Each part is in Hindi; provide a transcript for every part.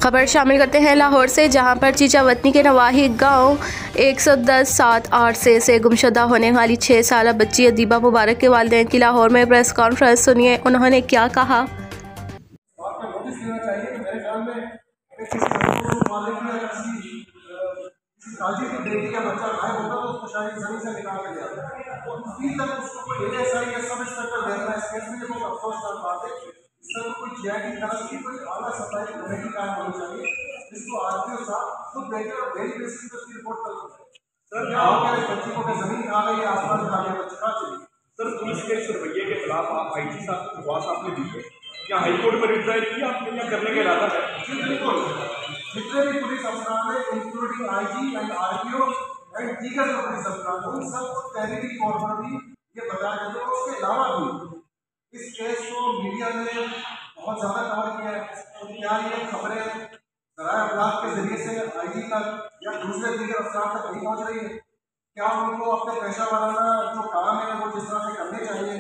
खबर शामिल करते हैं लाहौर से, जहां पर चीचावतनी के नवाही गांव 110-7-8 से गुमशुदा होने वाली 6 साल बच्ची अदीबा मुबारक के वालिदैन की लाहौर में प्रेस कॉन्फ्रेंस। सुनिए उन्होंने क्या कहा। सर कोई जीआईडी तरह की कोई आला सप्लाई कमेटी काम होनी चाहिए जिसको आरटीओ साहब खुद देखे और वेरी बेसिस पे उसकी रिपोर्ट कर सर गाँव के बच्ची को जमीन खा गई आसमान खा गया बच्चे खा चली। सर पुलिस के इस रवैये के खिलाफ आप आईजी साहब को दरख्वास्त आपने दी है या हाईकोर्ट में रिट्राई किया आपने या करने का इरादा है? बिल्कुल, जितने भी पुलिस अफसरान है including IG and RTO and दीगर पुलिस अफसरान उन सबको तहरीरी तौर पर भी ये बताया जाता है। उसके अलावा भी इस केस को मीडिया ने बहुत ज़्यादा कवर किया है। तो क्या ये खबरें ज़राए अबलाग के जरिए से आईजी तक या दूसरे दीगर अफसरान तक नहीं पहुँच रही है? क्या उनको अपने पेशा वाराना जो काम है वो जिस तरह से करने चाहिए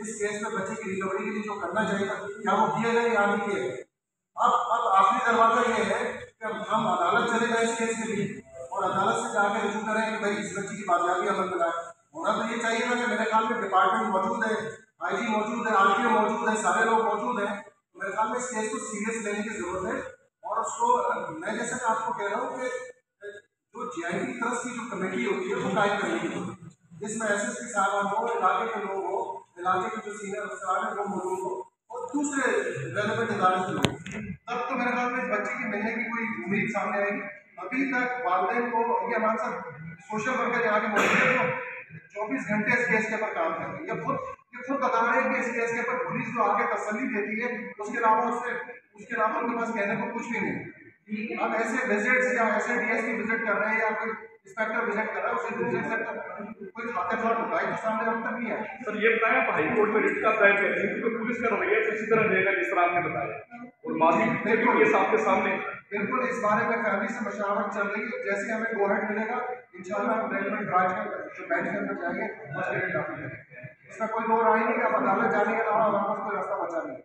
इस केस में बच्चे की रिकवरी के लिए जो करना चाहिए क्या वो किए गए या नहीं किए गए? अब आखिरी दरवाज़ा ये है कि हम अदालत चले गए इस केस के लिए और अदालत से जाकर रुजू करें कि भाई इस बच्ची की बाजियाबी अमल में लाए। होना तो ये चाहिए ना कि मेरे ख्याल में डिपार्टमेंट मौजूद है, आईजी मौजूद है, आरटीओ मौजूद है, सारे लोग मौजूद हैं। मेरे ख्याल में इस केस को सीरियस लेने की जरूरत है और उसको मैं जैसे कि आपको कह रहा हूँ कि जो जीआईडी की तरफ की जो कमेटी होती है वो कायम करने की जरूरत है जिसमें एसएसपी साहब हो, इलाके के लोग हो, इलाके के जो सीनियर अफसरान है वो मौजूद हो और दूसरे रेलेवेंट इदारे से लोग, तब तो मेरे ख्याल में इस बच्चे की मिलने की कोई उम्मीद सामने आएगी। अभी तक वालदेन को ये हमारे साथ सोशल वर्कर यहाँ के मौजूद है तो 24 घंटे इस केस के ऊपर काम कर रहे हैं। ये खुद बता रहे हैं कि इस केस के ऊपर पुलिस जो आगे तसल्ली देती है उसके अलावा उनके पास कहने को कुछ भी नहीं। अब ऐसे विजिट्स या ऐसे डीएस की विजिट कर रहे हैं या कोई इंस्पेक्टर विजिट कर रहा है उसी विजिट से कोई खाते खा बताए तो सामने अब तक नहीं है। सर ये बताया आप हाई कोर्ट में रिट का दायर कर रहे हैं क्योंकि पुलिस का रवैया इसी तरह रहेगा जिस तरह आपने बताया और माजी केस आपके सामने बिल्कुल इस बारे में फैमिली से मशवरा चल रही है। जैसे हमें गो हेड मिलेगा इंशाल्लाह हम रेलवेंट राज का जो बेंच के अंदर जाएंगे उसके लिए दाखिल करेंगे। इसमें कोई दो राय नहीं कि आप अदालत जाने के अलावा हमारे पास कोई रास्ता बचा नहीं।